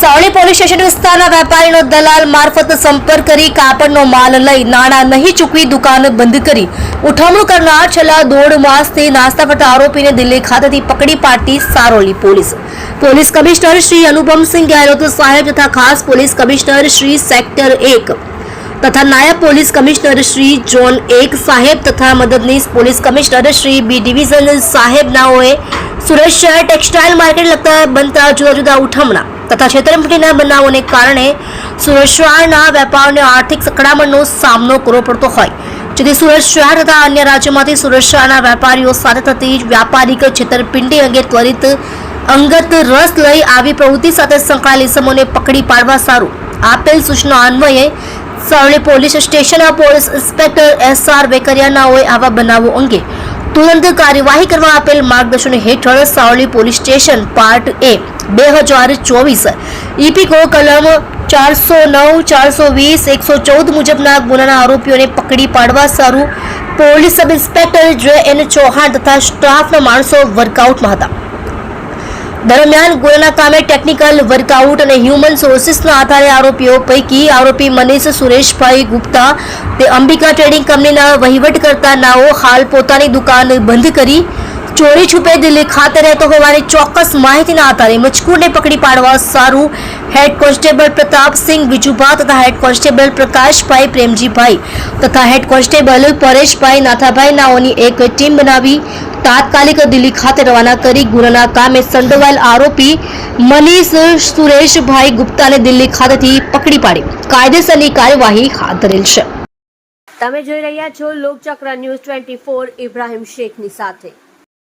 Savli police station વિસ્તારના વેપારીનો દલાલ મારફત સંપર્ક કરી કાપડનો માલ લઈ નાણાં નહીં ચૂકવી દુકાન બંધ કરી ઉઠમણું કરનાર છેલ્લા 1.5 માસથી નાસ્તા ફરતા આરોપીને દિલ્હી ખાતેથી પકડી પાડતી સારોલી પોલીસ કમિશનર શ્રી અનુપમસિંહ ગેહલોત સાહેબ તથા ખાસ પોલીસ કમિશનર શ્રી સેક્ટર 1 તથા નાયબ પોલીસ કમિશનર શ્રી ઝોન 1 સાહેબ તથા મદદનીશ police commissioner Shri B division સાહેબ નાઓએ સુરત શહેર ટેક્સટાઇલ માર્કેટ લગતા બનતા જુદા જુદા ઉઠમણા તથા છેતરપિંડીના બનાવોને કારણે સુરત શહેરના વેપારીઓને આર્થિક સંકળામણનો સામનો કરવો પડતો હોય, જેથી સુરત શહેર તથા અન્ય રાજ્યોમાંથી સુરત શહેરના વેપારીઓ સાથે થતી વ્યાપારિક છેતરપિંડી અંગે ત્વરિત અંગત રસ લઈ આવી પ્રવૃત્તિ સાથે સંકળાયેલ ઇસમોને પકડી પાડવા સારું આપેલ સૂચના અન્વયે સાવલી પોલીસ સ્ટેશનના પોલીસ ઇન્સ્પેક્ટર SR વેકરિયાનાઓએ આવા બનાવો અંગે તુરંત કાર્યવાહી કરવા આપેલ માર્ગદર્શન હેઠળ Savli police station part A 2024 ઇપીકો કલમ 409, 420, 114 મુજબના ગુનાના આરોપીઓને પકડી પાડવા સારું police sub inspector JN Chauhan તથા સ્ટાફના માણસો વર્કઆઉટમાં હતા. દરમિયાન ગુનાના કામે ટેકનિકલ વર્કઆઉટ અને હ્યુમન સોર્સિસના આધારે આરોપીઓ પૈકી આરોપી મનીષ સુરેશભાઈ ગુપ્તા તે અંબિકા ટ્રેડિંગ કંપનીના વહીવટકર્તા નાઓ હાલ પોતાની દુકાન બંધ કરી ચોરી છુપે દિલ્હી ખાતે રહેતો હોવાની ચોક્કસ માહિતીના આધારે મજકૂરને પકડી પાડવા સારું હેડ કોન્સ્ટેબલ પ્રતાપસિંહ વિજુભા તથા હેડ કોન્સ્ટેબલ પ્રકાશભાઈ પ્રેમજીભાઈ તથા હેડ કોન્સ્ટેબલ પરેશભાઈ નાથાભાઈ નાઓની એક ટીમ બનાવી તાત્કાલિક દિલ્હી ખાતે રવાના કરી ગુનાના કામે સંડોવાયેલ આરોપી મનીષ સુરેશભાઈ ગુપ્તાને દિલ્હી ખાતેથી પકડી પાડી કાયદેસરની કાર્યવાહી હાથ ધરેલ છે. તમે જોઈ રહ્યા છો લોકચક્ર ન્યૂઝ 24 ઇબ્રાહિમ શેખની સાથે.